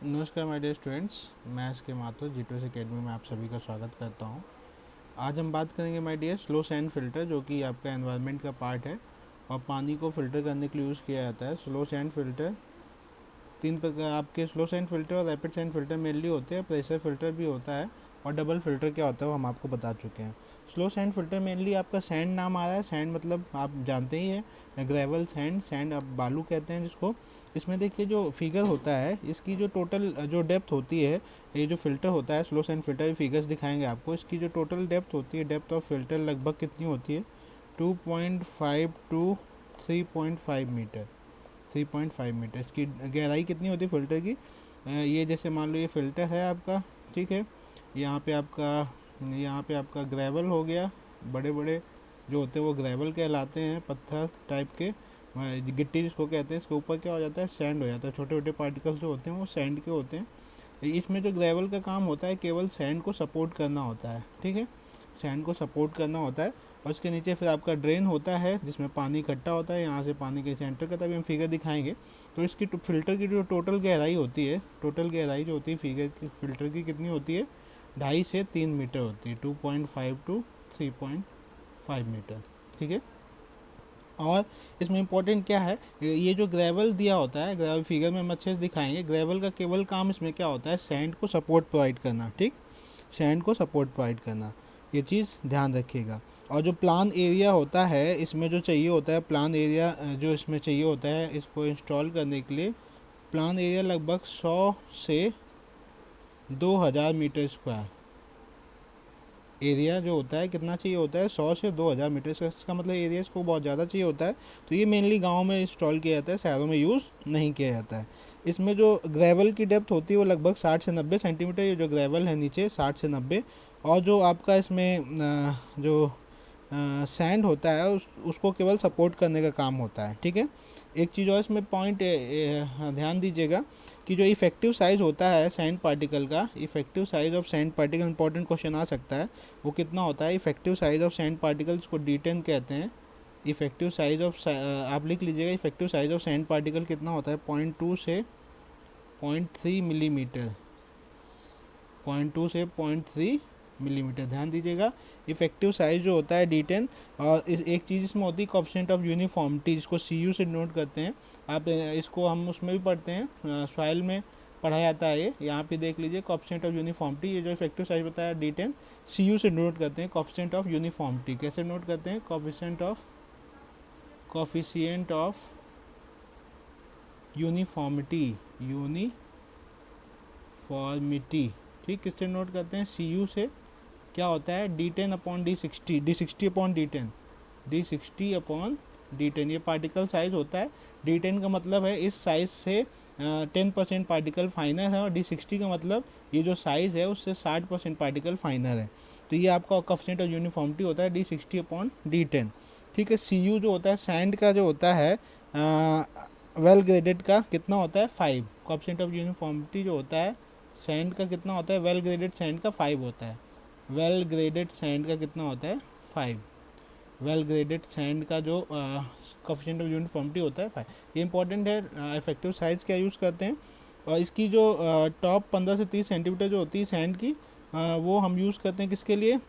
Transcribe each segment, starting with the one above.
नमस्कार my dear students, मैं S के माथुर G2S अकेडमी में आप सभी का स्वागत करता हूं। आज हम बात करेंगे my dear slow sand filter, जो कि आपका एनवायरनमेंट का पार्ट है और पानी को फिल्टर करने के लिए यूज़ किया जाता है। स्लो सैंड फिल्टर तीन प्रकार आपके स्लो सैंड फिल्टर और रैपिड सैंड फिल्टर मेनली होते हैं। प्रेशर फिल्टर भी होता है और डबल फिल्टर क्या होता है वो हम आपको बता चुके हैं। स्लो सैंड फिल्टर मेनली आपका सैंड नाम आ रहा है। सैंड मतलब आप जानते ही हैं, ग्रेवल सैंड, सैंड आप बालू कहते हैं जिसको। इसमें देखिए जो फिगर होता है, इसकी जो टोटल जो डेप्थ होती है, ये जो फिल्टर होता है स्लो सैंड फिल्टर, ये फिगर्स दिखाएंगे आपको। इसकी जो टोटल डेप्थ होती है, डेप्थ ऑफ फिल्टर लगभग कितनी होती है, 2.5 टू 3.5 मीटर। 3.5 मीटर इसकी गहराई कितनी होती है फिल्टर की। ये जैसे मान लो ये फिल्टर है आपका, ठीक है। यहाँ पे आपका ग्रेवल हो गया, बड़े बड़े जो होते हैं वो ग्रेवल कहलाते हैं, पत्थर टाइप के, गिट्टी जिसको कहते हैं। इसके ऊपर क्या हो जाता है, सैंड हो जाता है। छोटे छोटे पार्टिकल्स जो होते हैं वो सैंड के होते हैं। इसमें जो ग्रेवल का काम होता है केवल सैंड को सपोर्ट करना होता है, ठीक है, सैंड को सपोर्ट करना होता है। और उसके नीचे फिर आपका ड्रेन होता है जिसमें पानी इकट्ठा होता है, यहाँ से पानी के सेंटर का, तभी हम फिगर दिखाएंगे। तो इसकी फिल्टर की जो टोटल गहराई होती है, टोटल गहराई जो होती है फिगर की फिल्टर की कितनी होती है, 2.5 से 3 मीटर होती है, 2.5 टू 3.5 मीटर, ठीक है। और इसमें इम्पोर्टेंट क्या है, ये जो ग्रेवल दिया होता है, ग्रेवल फिगर में हम अच्छे से दिखाएंगे। ग्रेवल का केवल काम इसमें क्या होता है, सैंड को सपोर्ट प्रोवाइड करना, ठीक, सैंड को सपोर्ट प्रोवाइड करना, ये चीज़ ध्यान रखिएगा। और जो प्लान एरिया होता है इसमें जो चाहिए होता है, प्लान एरिया जो इसमें चाहिए होता है इसको इंस्टॉल करने के लिए, प्लान एरिया लगभग 100 से 2000 मीटर स्क्वायर एरिया जो होता है, कितना चाहिए होता है, 100 से 2000 मीटर। इसका मतलब एरिया इसको बहुत ज़्यादा चाहिए होता है। तो ये मेनली गाँव में इंस्टॉल किया जाता है, शहरों में यूज़ नहीं किया जाता है। इसमें जो ग्रेवल की डेप्थ होती है वो लगभग 60 से 90 सेंटीमीटर, ये जो ग्रेवल है नीचे 60 से 90। और जो आपका इसमें जो सैंड होता है उसको केवल सपोर्ट करने का काम होता है, ठीक है। एक चीज़ और इसमें पॉइंट ध्यान दीजिएगा कि जो इफेक्टिव साइज़ होता है सैंड पार्टिकल का, effective size of sand particle, important question आ सकता है, वो कितना होता है। Effective size of sand particles को D10 कहते हैं। इफेक्टिव साइज ऑफ, आप लिख लीजिएगा, effective size of sand particle कितना होता है, 0.2 से 0.3 मिलीमीटर, 0.2 से 0.3 मिलीमीटर, ध्यान दीजिएगा। इफेक्टिव साइज जो होता है D10। और एक चीज़ इसमें होती है कोएफिशिएंट ऑफ यूनिफॉर्मिटी, जिसको CU से नोट करते हैं आप। इसको हम उसमें भी पढ़ते हैं, सॉइल में पढ़ा जाता है। ये यहाँ पे देख लीजिए, कोएफिशिएंट ऑफ यूनिफॉर्मिटी, ये जो इफेक्टिव साइज बताया D10, CU से नोट करते हैं। कोएफिशिएंट ऑफ यूनिफॉर्मिटी कैसे नोट करते हैं, कोएफिशिएंट ऑफ यूनिफॉर्मिटी, ठीक, किससे नोट करते हैं, CU से। क्या होता है, D10 upon D60, D60 upon D10, D60 upon D10, ये पार्टिकल साइज होता है। D10 का मतलब है इस साइज से 10% पार्टिकल फाइनर है, और D60 का मतलब ये जो साइज़ है उससे 60% पार्टिकल फाइनर है। तो ये आपका कोएफिशिएंट ऑफ यूनिफॉर्मिटी होता है D60 अपॉन D10, ठीक है। CU जो होता है सैंड का जो होता है वेल ग्रेडेड का, कितना होता है, 5। कोएफिशिएंट ऑफ यूनिफॉर्मिटी जो होता है सैंड का कितना होता है, वेल ग्रेडेड सैंड का 5 होता है। वेल ग्रेडेड सैंड का कितना होता है, 5। वेल ग्रेडेड सैंड का जो कोएफिशिएंट ऑफ यूनिफॉर्मिटी होता है 5। ये इंपॉर्टेंट है। इफेक्टिव साइज क्या यूज़ करते हैं, और इसकी जो टॉप 15 से 30 सेंटीमीटर जो होती है सैंड की, वो हम यूज़ करते हैं किसके लिए,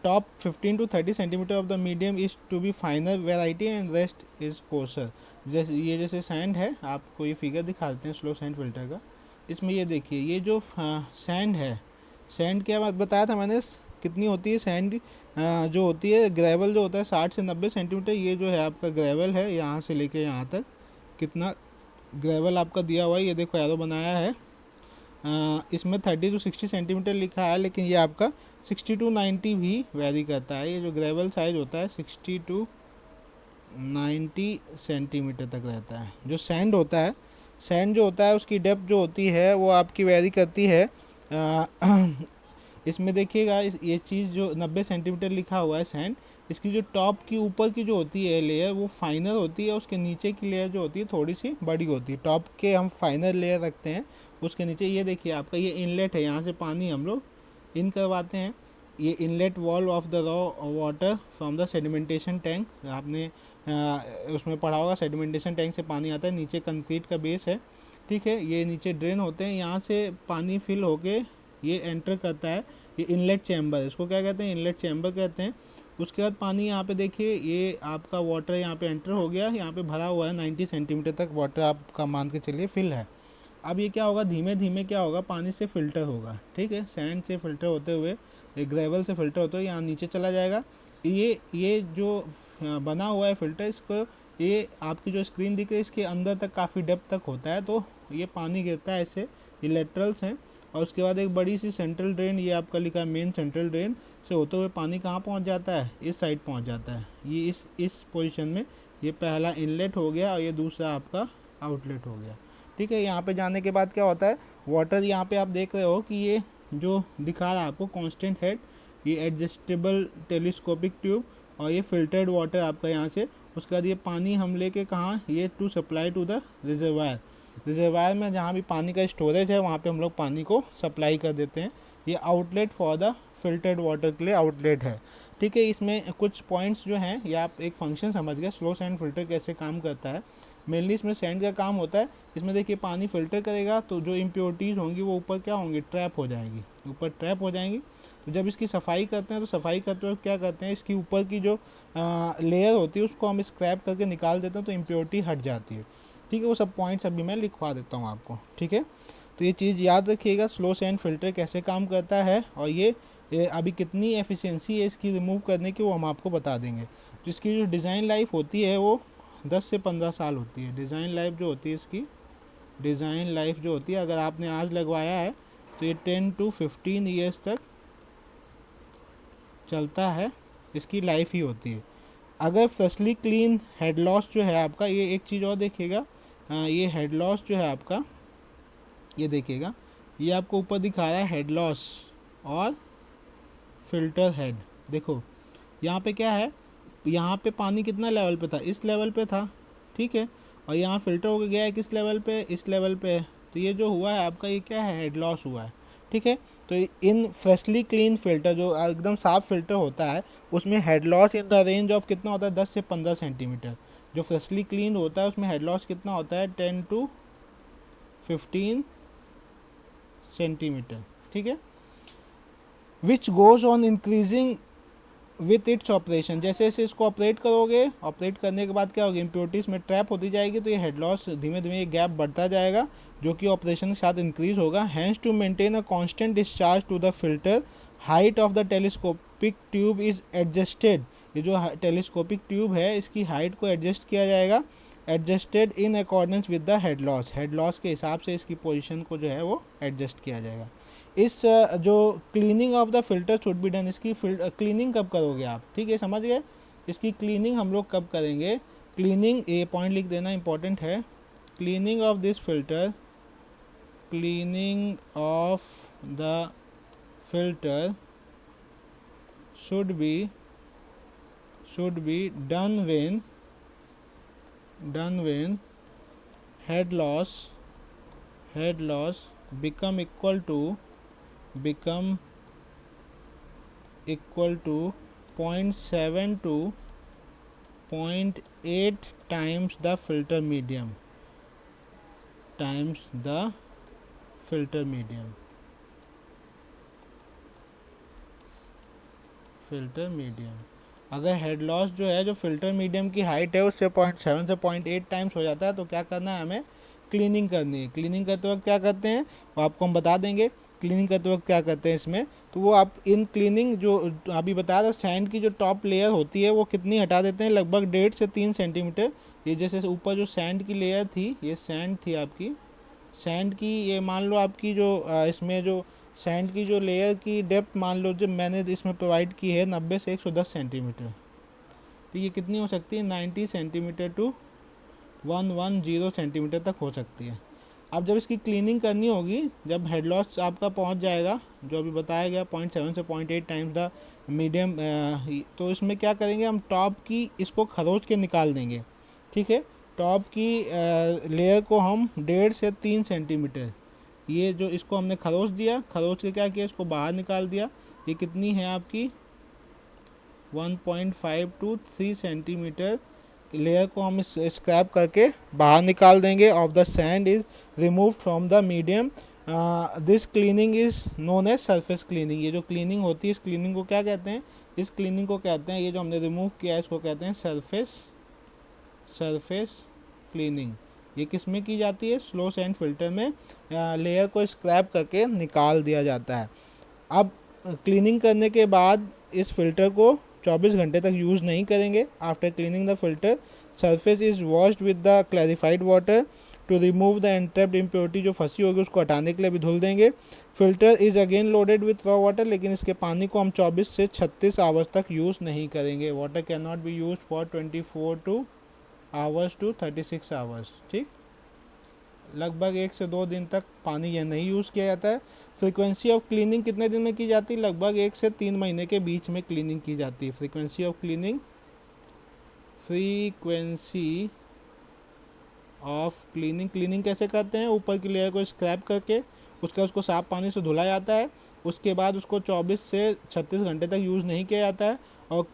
top 15 to 30 centimetre of the medium is to be finer variety and rest is coarser. जैसे सैंड है, आपको ये फिगर दिखाते हैं स्लो सैंड फिल्टर का। इसमें ये देखिए, ये जो सैंड है, सैंड क्या बात बताया था मैंने, कितनी होती है सैंड जो होती है, ग्रेवल जो होता है 60 से 90 सेंटीमीटर। ये जो है आपका ग्रेवल है, यहाँ से लेके यहाँ तक कितना ग्रेवल आपका दिया हुआ है, ये देखो एरो बनाया है। इसमें 30 टू 60 सेंटीमीटर लिखा है, लेकिन ये आपका 60 टू 90 भी वेरी करता है। ये जो ग्रेवल साइज होता है 60 टू 90 सेंटीमीटर तक रहता है। जो सैंड होता है, सैंड जो होता है उसकी डेप्थ जो होती है वो आपकी वेरी करती है। इसमें देखिएगा, ये चीज़ जो 90 सेंटीमीटर लिखा हुआ है सैंड, इसकी जो टॉप की ऊपर की जो होती है लेयर वो फाइनर होती है, उसके नीचे की लेयर जो होती है थोड़ी सी बड़ी होती है। टॉप के हम फाइनर लेयर रखते हैं, उसके नीचे ये देखिए आपका ये इनलेट है, यहाँ से पानी हम लोग इन करवाते हैं। ये inlet valve of the raw water from the sedimentation tank, आपने उसमें पढ़ा होगा, सेडिमेंटेशन टैंक से पानी आता है, नीचे कंक्रीट का बेस है, ठीक है। ये नीचे ड्रेन होते हैं, यहाँ से पानी फिल होके ये एंटर करता है, ये इनलेट चैम्बर, इसको क्या कहते हैं, इनलेट चैम्बर कहते हैं। उसके बाद पानी यहाँ पे देखिए, ये आपका वाटर यहाँ पे एंटर हो गया, यहाँ पे भरा हुआ है, 90 सेंटीमीटर तक वाटर आपका मान के चलिए फिल है। अब ये क्या होगा, धीमे धीमे क्या होगा, पानी से फिल्टर होगा, ठीक है, सैंड से फिल्टर होते हुए, ग्रेवल से फिल्टर होते हुए यहाँ नीचे चला जाएगा। ये जो बना हुआ है फिल्टर, इसको ये आपकी जो स्क्रीन दिख रही है इसके अंदर तक काफ़ी डेप्थ तक होता है, तो ये पानी गिरता है इससे, ये लेटरल्स हैं। और उसके बाद एक बड़ी सी सेंट्रल ड्रेन, ये आपका लिखा है मेन सेंट्रल ड्रेन से होते हुए पानी कहाँ पहुँच जाता है, इस साइड पहुँच जाता है, ये इस पोजीशन में। ये पहला इनलेट हो गया और ये दूसरा आपका आउटलेट हो गया, ठीक है। यहाँ पे जाने के बाद क्या होता है, वाटर यहाँ पे आप देख रहे हो कि ये जो दिखा रहा है आपको कांस्टेंट हेड, ये एडजस्टेबल टेलीस्कोपिक ट्यूब, और ये फिल्टर्ड वाटर आपका यहाँ से। उसके बाद ये पानी हम लेके कहाँ, ये to supply to the reservoir, reservoir में जहाँ भी पानी का स्टोरेज है वहाँ पे हम लोग पानी को सप्लाई कर देते हैं। ये outlet for the filtered water के लिए आउटलेट है, ठीक है। इसमें कुछ पॉइंट्स जो हैं, ये आप एक फंक्शन समझ गए, स्लो सैंड फिल्टर कैसे काम करता है। मेनली इसमें सैंड का काम होता है, इसमें देखिए पानी फिल्टर करेगा तो जो इम्प्योरिटीज़ होंगी वो ऊपर क्या होंगी, ट्रैप हो जाएंगी, ऊपर ट्रैप हो जाएंगी। तो जब इसकी सफाई करते हैं तो सफाई करते वक्त क्या करते हैं, इसकी ऊपर की जो लेयर होती है उसको हम स्क्रैप करके निकाल देते हैं, तो इम्प्योरिटी हट जाती है, ठीक है। वो सब पॉइंट्स अभी मैं लिखवा देता हूँ आपको, ठीक है। तो ये चीज़ याद रखिएगा, स्लो सैंड फिल्टर कैसे काम करता है, और ये अभी कितनी एफिशिएंसी है इसकी रिमूव करने की वो हम आपको बता देंगे। जिसकी जो डिज़ाइन लाइफ होती है वो 10 से 15 साल होती है, डिज़ाइन लाइफ जो होती है इसकी, डिज़ाइन लाइफ जो होती है, अगर आपने आज लगवाया है तो ये 10 to 15 ईयर्स तक चलता है, इसकी लाइफ ही होती है। अगर फ्रेशली क्लीन हेड लॉस जो है आपका, ये एक चीज़ और देखिएगा, ये हेड लॉस जो है आपका, ये देखिएगा, ये आपको ऊपर दिखा रहा है हेड लॉस और फिल्टर हेड। देखो यहाँ पे क्या है, यहाँ पे पानी कितना लेवल पे था, इस लेवल पे था, ठीक है, और यहाँ फिल्टर होकर गया है किस लेवल पे, इस लेवल पे है। तो ये जो हुआ है आपका, ये क्या है, हेड लॉस हुआ है, ठीक है। तो इन फ्रेशली क्लीन फिल्टर जो एकदम साफ फिल्टर होता है उसमें head loss in the range of कितना होता है, 10 से 15 सेंटीमीटर। जो फ्रेशली क्लीन होता है उसमें हेड लॉस कितना होता है, 10 to 15 सेंटीमीटर, ठीक है। Which goes on increasing with its operation, जैसे जैसे इसको ऑपरेट करोगे, ऑपरेट करने के बाद क्या होगा, इम्प्योरिटीज में ट्रैप होती जाएगी, तो ये हेड लॉस धीमे धीमे ये गैप बढ़ता जाएगा, जो कि ऑपरेशन के साथ इंक्रीज होगा। Hence to maintain a constant discharge to the filter, height of the telescopic tube is adjusted, ये जो टेलीस्कोपिक ट्यूब है इसकी हाइट को एडजस्ट किया जाएगा, adjusted in accordance with the head loss, head loss के हिसाब से इसकी पोजीशन को जो है वो एडजस्ट किया जाएगा। इस जो cleaning of the filter should be done, इसकी क्लीनिंग कब करोगे आप, ठीक है, समझ गए। इसकी क्लीनिंग हम लोग कब करेंगे, क्लीनिंग, ये पॉइंट लिख देना इंपॉर्टेंट है, cleaning of this filter, cleaning of the filter should be done when head loss become equal to 0.7 to 0.8 times the filter medium, filter medium. अगर हेड लॉस जो है, जो फिल्टर मीडियम की height है उससे 0.7 से 0.8 टाइम्स हो जाता है, तो क्या करना है, हमें क्लीनिंग करनी है। क्लीनिंग करते वक्त क्या करते हैं वो आपको हम बता देंगे, क्लीनिंग करते वक्त क्या करते हैं इसमें। तो वो आप इन क्लीनिंग जो अभी बता रहा, सैंड की जो टॉप लेयर होती है वो कितनी हटा देते हैं, लगभग 1.5 से 3 सेंटीमीटर। ये जैसे ऊपर जो सैंड की लेयर थी, ये सैंड थी आपकी, सैंड की, ये मान लो आपकी जो इसमें जो सैंड की जो लेयर की डेप्थ मान लो जो मैंने इसमें प्रोवाइड की है 90 से 110 सेंटीमीटर, तो ये कितनी हो सकती है, 90 सेंटीमीटर टू 110 सेंटीमीटर तक हो सकती है। अब जब इसकी क्लीनिंग करनी होगी, जब हेड लॉस आपका पहुंच जाएगा, जो अभी बताया गया 0.7 से 0.8 टाइम्स द मीडियम, तो इसमें क्या करेंगे, हम टॉप की इसको खरोच के निकाल देंगे, ठीक है। टॉप की लेयर को हम 1.5 से 3 सेंटीमीटर, ये जो इसको हमने खरोच दिया, खरोच के क्या किया, इसको बाहर निकाल दिया। ये कितनी है आपकी 1.5 to 3 सेंटीमीटर लेयर को हम स्क्रैप करके बाहर निकाल देंगे। Of the sand is remove from the medium. This cleaning is known as surface cleaning. ये जो क्लीनिंग होती है इस क्लीनिंग को क्या कहते हैं? इस क्लीनिंग को कहते हैं, ये जो हमने रिमूव किया है इसको कहते हैं सरफेस क्लीनिंग। ये किस में की जाती है? स्लो सैंड फिल्टर में लेयर को स्क्रैप करके निकाल दिया जाता है। अब क्लीनिंग करने के बाद इस फिल्टर को 24 घंटे तक यूज़ नहीं करेंगे। After cleaning the filter surface is washed with the clarified water to remove the entrapped impurity. जो फंसी होगी उसको हटाने के लिए भी धुल देंगे। Filter is again loaded with raw water, लेकिन इसके पानी को हम 24 से 36 आवर्स तक यूज़ नहीं करेंगे। Water can not be use for 24 hours to 36 hours. ठीक, लगभग 1 से 2 दिन तक पानी यह नहीं यूज़ किया जाता है। फ्रीक्वेंसी ऑफ क्लीनिंग कितने दिन में की जाती है? लगभग 1 से 3 महीने के बीच में क्लीनिंग की जाती है। फ्रीक्वेंसी ऑफ क्लीनिंग क्लीनिंग कैसे करते हैं? ऊपर की लेयर को स्क्रैप करके उसको साफ पानी से धुला जाता है। उसके बाद उसको 24 से 36 घंटे तक यूज़ नहीं किया जाता है। और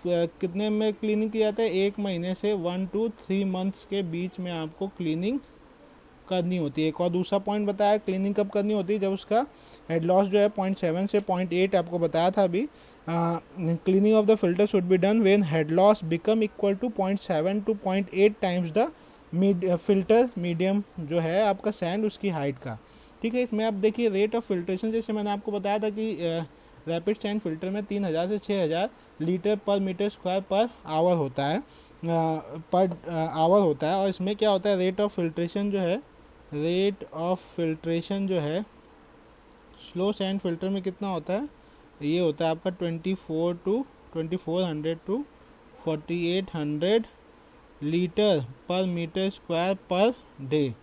कितने में क्लीनिंग किया जाता है? 1 महीने से 1 to 3 मंथ्स के बीच में आपको क्लीनिंग करनी होती है। एक और दूसरा पॉइंट बताया क्लीनिंग कब करनी होती है, जब उसका हेड लॉस जो है 0.7 से 0.8 आपको बताया था अभी। Cleaning of the filter should be done when head loss become equal to 0.7 to 0.8 times the filter medium जो है आपका सैंड उसकी हाइट का। ठीक है, इसमें आप देखिए रेट ऑफ फिल्ट्रेशन, जैसे मैंने आपको बताया था कि रैपिड सैंड फिल्टर में 3000 से 6000 लीटर पर मीटर स्क्वायर पर आवर होता है, और इसमें क्या होता है रेट ऑफ फिल्ट्रेशन जो है स्लो सैंड फिल्टर में कितना होता है? ये होता है आपका 2400 to 4800 लीटर पर मीटर स्क्वायर पर डे।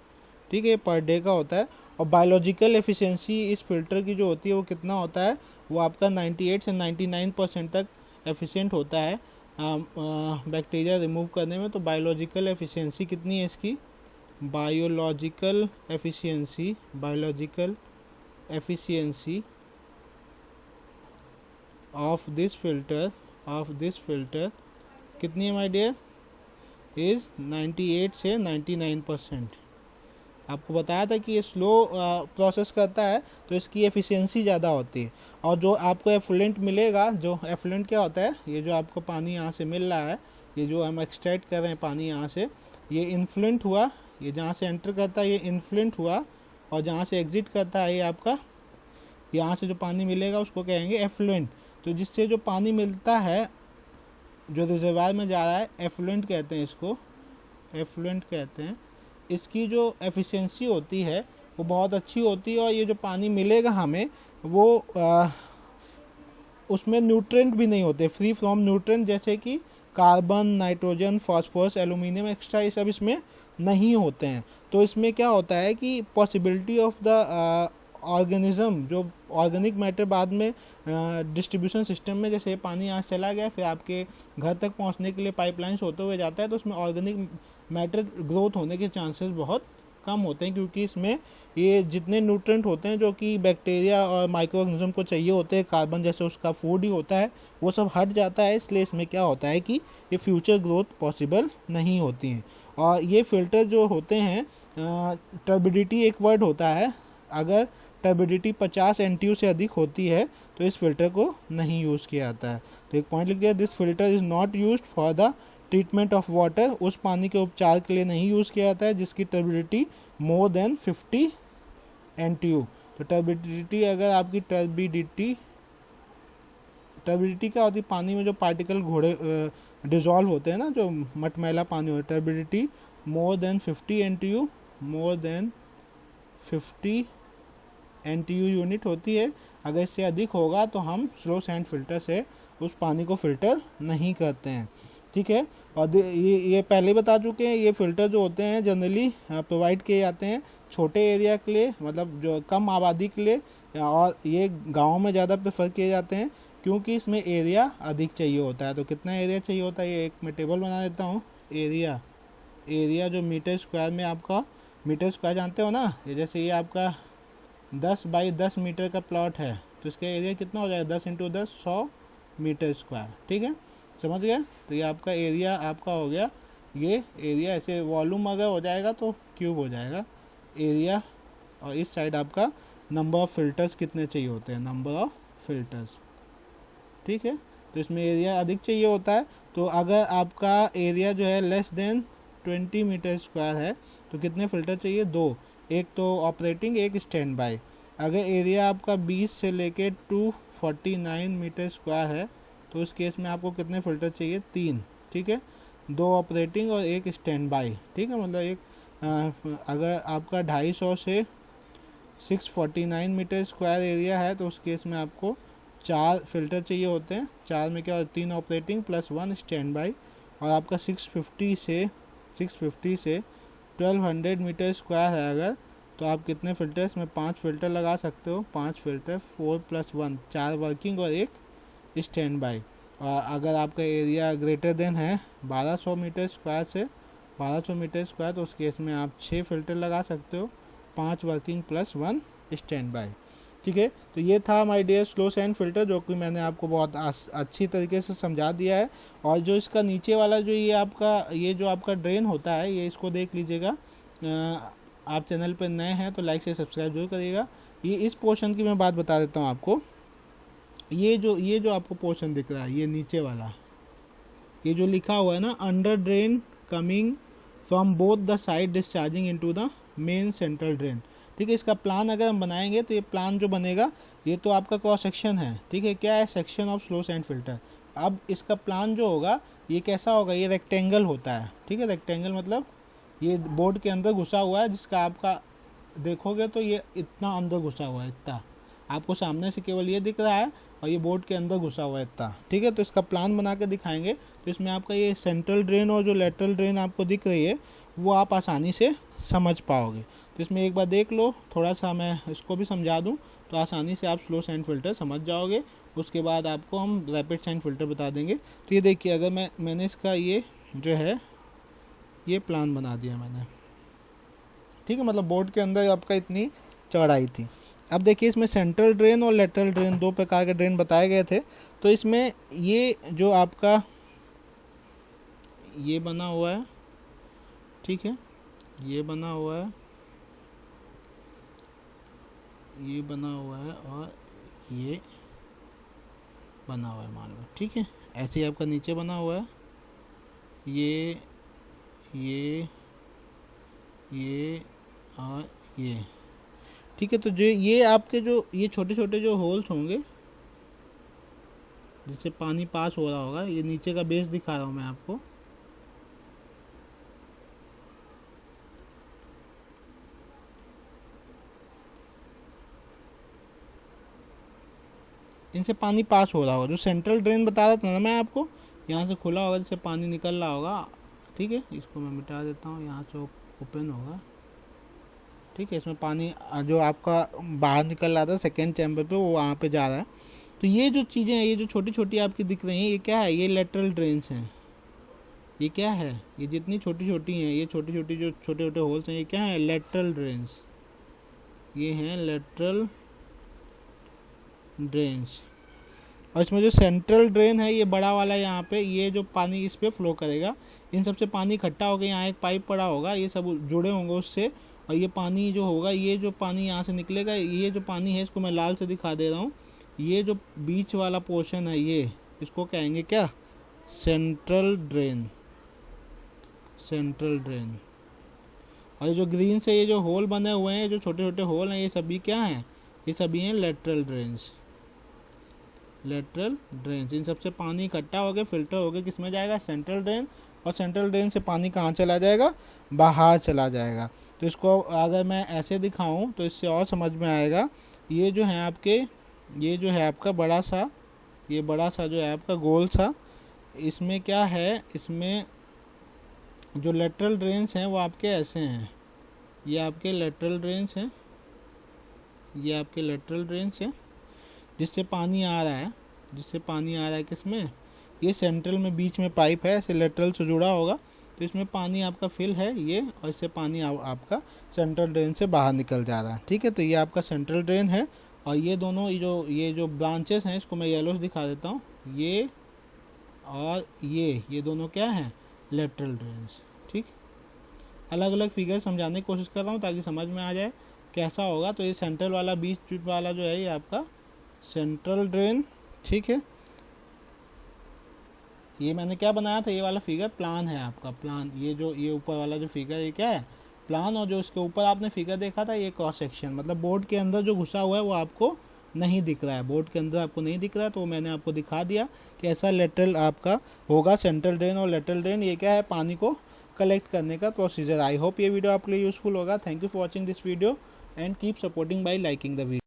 ठीक है, पर डे का होता है। और बायोलॉजिकल एफिशिएंसी इस फिल्टर की जो होती है वो कितना होता है? वो आपका 98 से 99% तक एफिशिएंट होता है बैक्टीरिया रिमूव करने में। तो बायोलॉजिकल एफिशिएंसी कितनी है इसकी? Biological efficiency of this filter कितनी है माय डियर? इज़ 98 से 99%। आपको बताया था कि ये स्लो प्रोसेस करता है तो इसकी एफिशिएंसी ज़्यादा होती है। और जो आपको एफ्लुएंट मिलेगा, जो एफ्लुएंट क्या होता है? ये जो आपको पानी यहाँ से मिल रहा है, ये जो हम एक्सट्रैक्ट कर रहे हैं पानी यहाँ से, ये इन्फ्लुएंट हुआ, ये जहाँ से एंटर करता है ये इन्फ्लुएंट हुआ, और जहाँ से एग्जिट करता है ये आपका, यहाँ से जो पानी मिलेगा उसको कहेंगे एफ्लुएंट। तो जिससे जो पानी मिलता है जो रिजर्वायर में जा रहा है, एफ्लुएंट कहते हैं इसको, एफ्लुएंट कहते हैं। इसकी जो एफिशिएंसी होती है वो बहुत अच्छी होती है। और ये जो पानी मिलेगा हमें वो उसमें न्यूट्रेंट भी नहीं होते, फ्री फ्रॉम न्यूट्रेंट, जैसे कि carbon, nitrogen, phosphorus, aluminium extra, ये सब इसमें नहीं होते हैं। तो इसमें क्या होता है कि पॉसिबिलिटी ऑफ द ऑर्गेनिज्म, जो ऑर्गेनिक मैटर बाद में डिस्ट्रीब्यूशन सिस्टम में, जैसे पानी यहाँ से चला गया फिर आपके घर तक पहुँचने के लिए पाइपलाइंस होते हुए जाता है, तो उसमें ऑर्गेनिक मैटर ग्रोथ होने के चांसेस बहुत कम होते हैं, क्योंकि इसमें ये जितने न्यूट्रेंट होते हैं जो कि बैक्टीरिया और माइक्रो ऑर्गेनिज्म को चाहिए होते हैं, कार्बन जैसे उसका फूड ही होता है, वो सब हट जाता है। इसलिए इसमें क्या होता है कि ये फ्यूचर ग्रोथ पॉसिबल नहीं होती है। और ये फिल्टर जो होते हैं, टर्बिडिटी एक वर्ड होता है, अगर टर्बिडिटी 50 NTU से अधिक होती है तो इस फिल्टर को नहीं यूज़ किया जाता है। तो एक पॉइंट लिख दिया, this filter is not used for the treatment of water. उस पानी के उपचार के लिए नहीं यूज़ किया जाता है जिसकी टर्बिडिटी मोर देन 50 NTU। तो टर्बिडिटी, अगर आपकी टर्बिडिटी क्या होती है? पानी में जो पार्टिकल डिजॉल्व होते हैं ना, जो मटमैला पानी होता है, turbidity more than 50 NTU, more than 50 NTU unit होती है। अगर इससे अधिक होगा तो हम स्लो सैंड फिल्टर से उस पानी को फिल्टर नहीं करते हैं। ठीक है, और ये पहले बता चुके हैं, ये फ़िल्टर जो होते हैं जनरली प्रोवाइड किए जाते हैं छोटे एरिया के लिए, मतलब जो कम आबादी के लिए, और ये गाँव में ज़्यादा प्रेफर किए जाते हैं क्योंकि इसमें एरिया अधिक चाहिए होता है। तो कितना एरिया चाहिए होता है, ये एक मैं टेबल बना देता हूँ। एरिया जो मीटर स्क्वायर में, आपका मीटर स्क्वायर जानते हो ना, ये जैसे ये आपका 10 बाई 10 मीटर का प्लॉट है तो इसका एरिया कितना हो जाएगा? 10 × 10 100 मीटर स्क्वायर। ठीक है, समझ गए? तो ये आपका एरिया आपका हो गया ये एरिया ऐसे वॉल्यूम अगर हो जाएगा तो क्यूब हो जाएगा एरिया, और इस साइड आपका नंबर ऑफ़ फिल्टर्स कितने चाहिए होते हैं, नंबर ऑफ़ फिल्टर्स, ठीक है। तो इसमें एरिया अधिक चाहिए होता है, तो अगर आपका एरिया जो है लेस देन 20 मीटर स्क्वायर है तो कितने फ़िल्टर चाहिए, 2, एक तो ऑपरेटिंग एक स्टैंड बाय। अगर एरिया आपका 20 से लेके 249 मीटर स्क्वायर है तो उस केस में आपको कितने फ़िल्टर चाहिए, 3, ठीक है, 2 ऑपरेटिंग और एक स्टैंड बाय, ठीक है। मतलब एक अगर आपका 250 से 649 मीटर स्क्वायर एरिया है तो उस केस में आपको 4 फिल्टर चाहिए होते हैं, 4 में क्या, 3 ऑपरेटिंग प्लस 1 स्टैंड बाय। और आपका 650 से 1200 मीटर स्क्वायर है अगर, तो आप कितने फ़िल्टर, इसमें 5 फिल्टर लगा सकते हो, 5 फिल्टर, 4 + 1, 4 वर्किंग और एक स्टैंड बाय। और अगर आपका एरिया ग्रेटर देन है 1200 मीटर स्क्वायर से 1200 मीटर स्क्वायर तो उस केस में आप 6 फिल्टर लगा सकते हो, 5 वर्किंग प्लस 1 स्टैंड बाय, ठीक है। तो ये था my dear slow sand filter, जो कि मैंने आपको बहुत अच्छी तरीके से समझा दिया है। और जो इसका नीचे वाला जो ये जो आपका ड्रेन होता है, ये इसको देख लीजिएगा। आप चैनल पर नए हैं तो लाइक से सब्सक्राइब जरूर करिएगा। ये इस पोर्शन की मैं बात बता देता हूँ आपको। ये जो आपको पोर्शन दिख रहा है, ये नीचे वाला, ये जो लिखा हुआ है ना, under drain coming from both the side discharging into the main central drain, ठीक है। इसका प्लान अगर हम बनाएंगे तो ये प्लान जो बनेगा ये तो आपका क्रॉस सेक्शन है, ठीक है, क्या है, section of slow sand filter. अब इसका प्लान जो होगा ये कैसा होगा, ये रेक्टेंगल होता है, ठीक है। रेक्टेंगल मतलब ये बोर्ड के अंदर घुसा हुआ है, जिसका आपका देखोगे तो ये इतना अंदर घुसा हुआ है, इतना आपको सामने से केवल ये दिख रहा है और ये बोर्ड के अंदर घुसा हुआ है इतना, ठीक है। तो इसका प्लान बना के दिखाएंगे तो इसमें आपका ये सेंट्रल ड्रेन और जो लेटरल ड्रेन आपको दिख रही है वो आप आसानी से समझ पाओगे। तो इसमें एक बार देख लो, थोड़ा सा मैं इसको भी समझा दूं तो आसानी से आप स्लो सैंड फिल्टर समझ जाओगे। उसके बाद आपको हम रैपिड सैंड फिल्टर बता देंगे। तो ये देखिए, अगर मैंने इसका ये जो है ये प्लान बना दिया मैंने, ठीक है, मतलब बोर्ड के अंदर आपका इतनी चौड़ाई थी। अब देखिए इसमें सेंट्रल ड्रेन और लेटरल ड्रेन 2 प्रकार के ड्रेन बताए गए थे। तो इसमें ये जो आपका ये बना हुआ है, ठीक है, ये बना हुआ है, ये बना हुआ है और ये बना हुआ है मान लो, ठीक है। ऐसे ही आपका नीचे बना हुआ है, ये और ये, ठीक है। तो जो ये आपके जो ये छोटे छोटे जो होल्स होंगे जिससे पानी पास हो रहा होगा, ये नीचे का बेस दिखा रहा हूँ मैं आपको, इनसे पानी पास हो रहा होगा। जो सेंट्रल ड्रेन बता रहा था ना मैं आपको, यहाँ से खुला होगा जिससे पानी निकल रहा होगा, ठीक है। इसको मैं मिटा देता हूँ, यहाँ से ओपन होगा, ठीक है। इसमें पानी जो आपका बाहर निकल रहा था सेकेंड चैम्बर पे, वो वहाँ पे जा रहा है। तो ये जो चीज़ें हैं, ये जो छोटी छोटी आपकी दिख रही हैं, ये क्या है, ये लेटरल ड्रेन्स हैं। ये क्या है, ये जितनी छोटी छोटी हैं, ये छोटी छोटी जो छोटे छोटे होल्स हैं, ये क्या है, लेटरल ड्रेन्स, ये हैं लेटरल ड्रेन्स। और इसमें जो सेंट्रल ड्रेन है ये बड़ा वाला, यहाँ पे ये जो पानी इस पे फ्लो करेगा, इन सबसे पानी इकट्ठा होगा, यहाँ एक पाइप पड़ा होगा, ये सब जुड़े होंगे उससे, और ये पानी जो होगा, ये जो पानी यहाँ से निकलेगा, ये जो पानी है इसको मैं लाल से दिखा दे रहा हूँ, ये जो बीच वाला पोर्शन है ये, इसको कहेंगे क्या, सेंट्रल ड्रेन, सेंट्रल ड्रेन। और ये जो ग्रीन से ये जो होल बने हुए हैं, जो छोटे छोटे होल हैं, ये सभी क्या हैं, ये सभी हैं लेटरल ड्रेन्स, लेटरल ड्रेन्स। इन सबसे पानी इकट्ठा हो गया, फिल्टर हो गया, किस में जाएगा, सेंट्रल ड्रेन। और सेंट्रल ड्रेन से पानी कहाँ चला जाएगा, बाहर चला जाएगा। तो इसको अगर मैं ऐसे दिखाऊं तो इससे और समझ में आएगा। ये जो है आपके, ये जो है आपका बड़ा सा, ये बड़ा सा जो है आपका गोल सा, इसमें क्या है, इसमें जो लेटरल ड्रेन्स हैं वो आपके ऐसे हैं, ये आपके लेटरल ड्रेन्स हैं, ये आपके लेटरल ड्रेन्स हैं, जिससे पानी आ रहा है, जिससे पानी आ रहा है किसमें, ये सेंट्रल में बीच में पाइप है, ऐसे लेटरल से जुड़ा होगा, तो इसमें पानी आपका फिल है ये, और इससे पानी आपका सेंट्रल ड्रेन से बाहर निकल जा रहा है, ठीक है। तो ये आपका सेंट्रल ड्रेन है। और ये दोनों ये जो ब्रांचेस हैं, इसको मैं येलो से दिखा देता हूँ, ये और ये दोनों क्या हैं, लेटरल ड्रेन्स, अलग अलग फिगर समझाने की कोशिश कर रहा हूँ ताकि समझ में आ जाए कैसा होगा। तो ये सेंट्रल वाला बीच वाला जो है ये आपका सेंट्रल ड्रेन, ठीक है। ये मैंने क्या बनाया था, ये वाला फिगर प्लान है आपका, प्लान। ये जो ये ऊपर वाला जो फिगर ये क्या है, प्लान। और जो इसके ऊपर आपने फिगर देखा था ये क्रॉस सेक्शन, मतलब बोर्ड के अंदर जो घुसा हुआ है वो आपको नहीं दिख रहा है, बोर्ड के अंदर आपको नहीं दिख रहा है, तो मैंने आपको दिखा दिया कि ऐसा लेटरल आपका होगा सेंट्रल ड्रेन। और लेटरल ड्रेन ये क्या है, पानी को कलेक्ट करने का प्रोसीजर। आई होप ये वीडियो आपके लिए यूजफुल होगा। Thank you for watching this video and keep supporting bye liking the video.